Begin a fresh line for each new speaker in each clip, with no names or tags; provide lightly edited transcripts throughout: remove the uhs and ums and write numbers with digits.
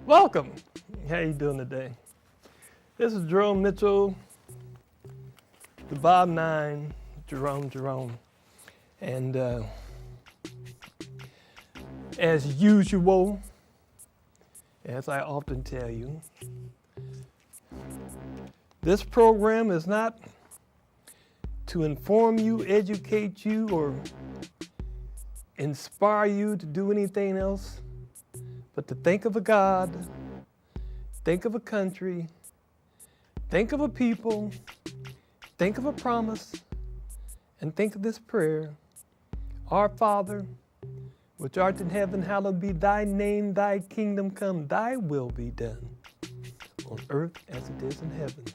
Welcome. How you doing today? This is Jerome Mitchell, the Bob Nine, Jerome. And as usual, as I often tell you, this program is not to inform you, educate you, or inspire you to do anything else, but to think of a God, think of a country, think of a people, think of a promise, and think of this prayer. Our Father, which art in heaven, hallowed be thy name, thy kingdom come, thy will be done on earth as it is in heaven.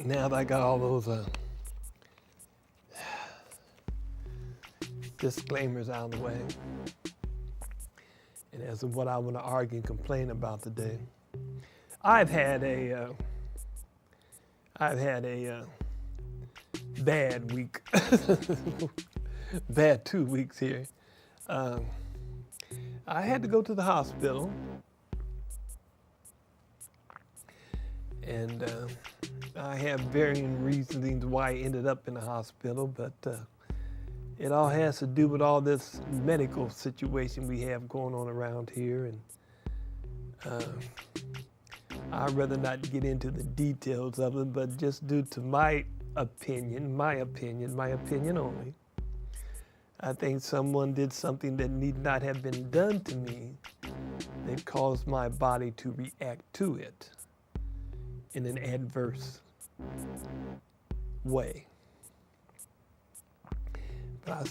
Now that I got all those disclaimers out of the way, and as of what I want to argue and complain about today, I've had a bad week, bad 2 weeks here. I had to go to the hospital, and I have varying reasons why I ended up in the hospital, but it all has to do with all this medical situation we have going on around here, and I'd rather not get into the details of it, but just due to my opinion only, I think someone did something that need not have been done to me that caused my body to react to it in an adverse way. But I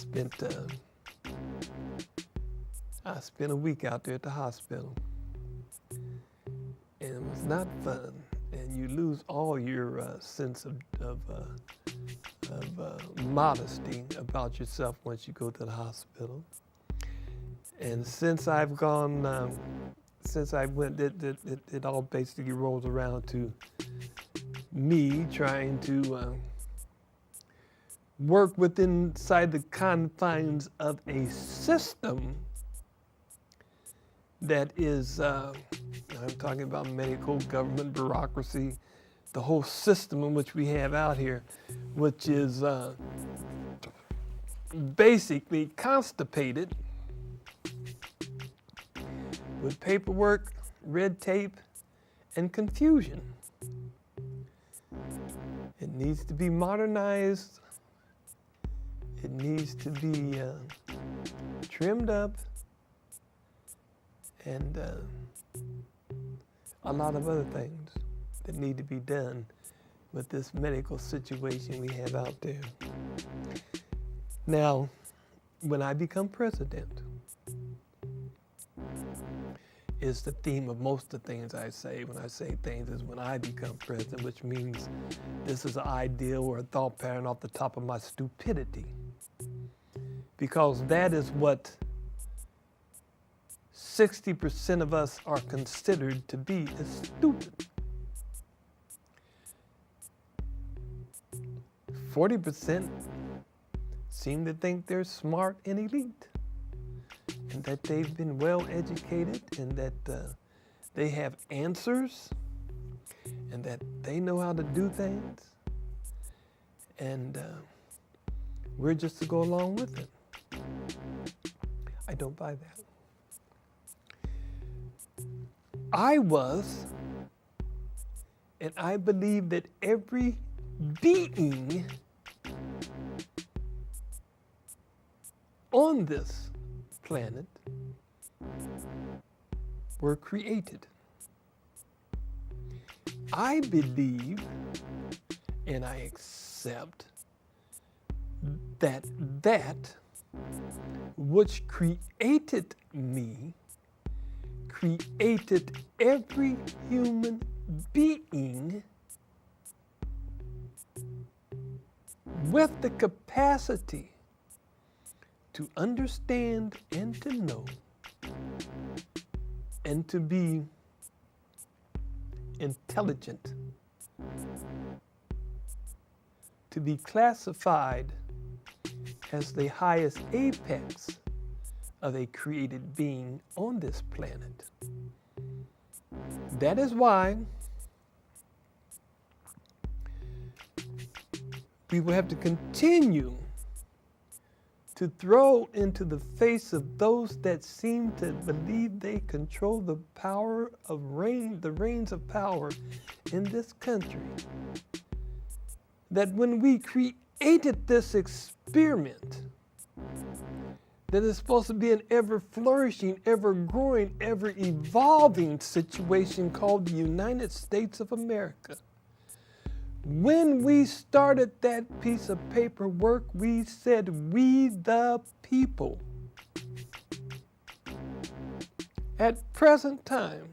spent a week out there at the hospital, and it was not fun. And you lose all your sense of modesty about yourself once you go to the hospital. And since I've gone, since I went, it all basically rolls around to me trying to work inside the confines of a system that is, I'm talking about medical, government, bureaucracy, the whole system in which we have out here, which is basically constipated with paperwork, red tape, and confusion. It needs to be modernized. It needs to be trimmed up, and a lot of other things that need to be done with this medical situation we have out there. Now, when I become president, is the theme of most of the things I say. When I say things is when I become president, which means this is an ideal or a thought pattern off the top of my stupidity. Because that is what 60% of us are considered to be, is stupid. 40% seem to think they're smart and elite, and that they've been well educated, and that they have answers, and that they know how to do things, and we're just to go along with it. I don't buy that. I was, and I believe that every being on this planet were created. I believe and I accept that which created me created every human being with the capacity to understand and to know and to be intelligent, to be classified as the highest apex of a created being on this planet. That is why we will have to continue to throw into the face of those that seem to believe they control the power of the reins of power in this country, that when we created this experiment that is supposed to be an ever-flourishing, ever-growing, ever-evolving situation called the United States of America, when we started that piece of paperwork, we said, "We the people." At present time,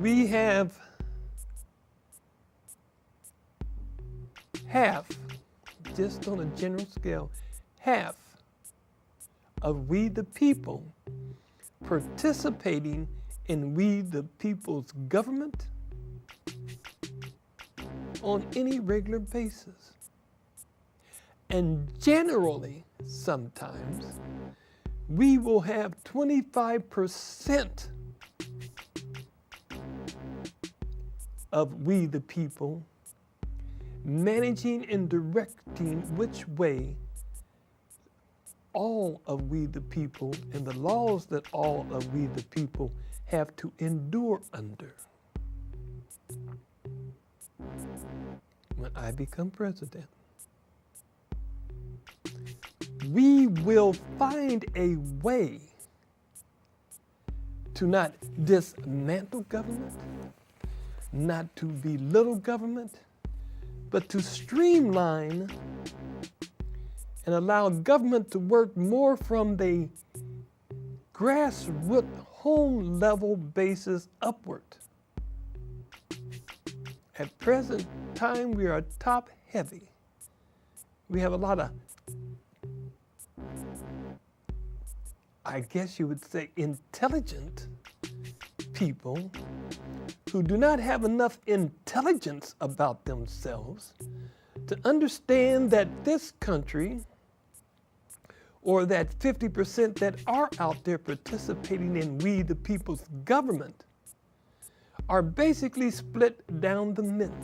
we have half, just on a general scale, half of we the people participating in we the people's government on any regular basis. And generally, sometimes, we will have 25% of we the people managing and directing which way all of we the people and the laws that all of we the people have to endure under. When I become president, we will find a way to not dismantle government, not to belittle government, but to streamline and allow government to work more from the grassroots, home level basis upward. At present time, we are top heavy. We have a lot of, I guess you would say, intelligent people who do not have enough intelligence about themselves to understand that this country, or that 50% that are out there participating in we the people's government, are basically split down the middle.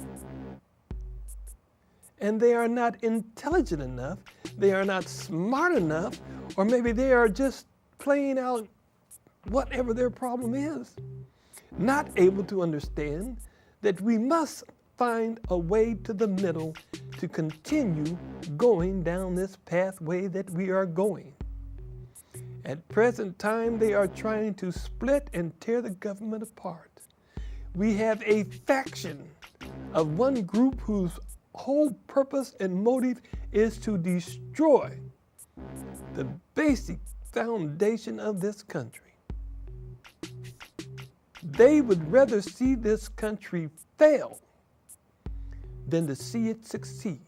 And they are not intelligent enough, they are not smart enough, or maybe they are just playing out whatever their problem is, not able to understand that we must find a way to the middle to continue going down this pathway that we are going. At present time, they are trying to split and tear the government apart. We have a faction of one group whose whole purpose and motive is to destroy the basic foundation of this country. They would rather see this country fail than to see it succeed.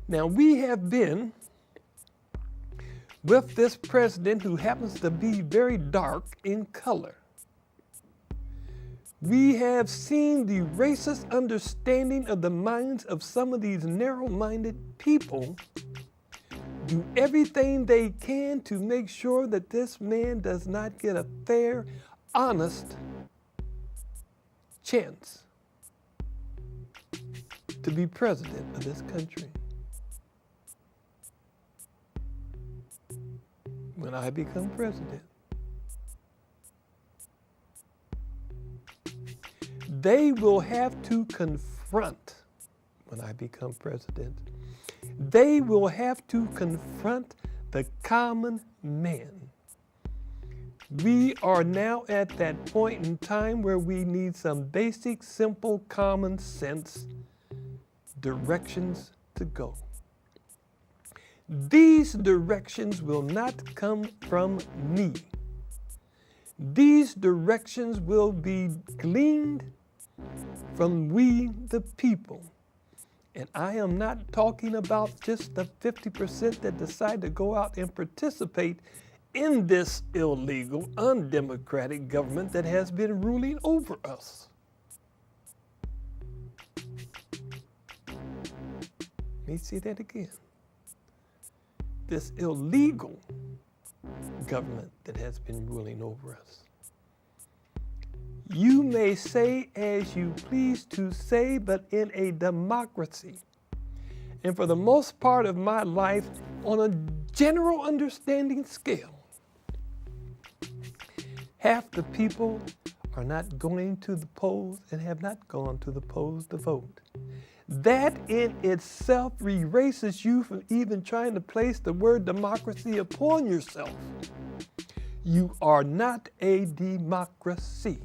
Now, we have been with this president who happens to be very dark in color. We have seen the racist understanding of the minds of some of these narrow-minded people do everything they can to make sure that this man does not get a fair, honest chance to be president of this country. When I become president, they will have to confront, when I become president, they will have to confront the common man. We are now at that point in time where we need some basic, simple, common sense directions to go. These directions will not come from me. These directions will be gleaned from we the people. And I am not talking about just the 50% that decide to go out and participate in this illegal, undemocratic government that has been ruling over us. Let me say that again. this illegal government that has been ruling over us. You may say as you please to say, but in a democracy, and for the most part of my life, on a general understanding scale, half the people are not going to the polls and have not gone to the polls to vote. That in itself erases you from even trying to place the word democracy upon yourself. You are not a democracy.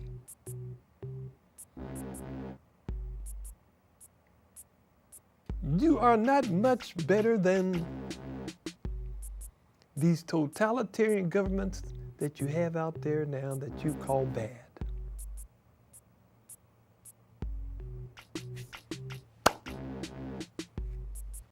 You are not much better than these totalitarian governments that you have out there now that you call bad.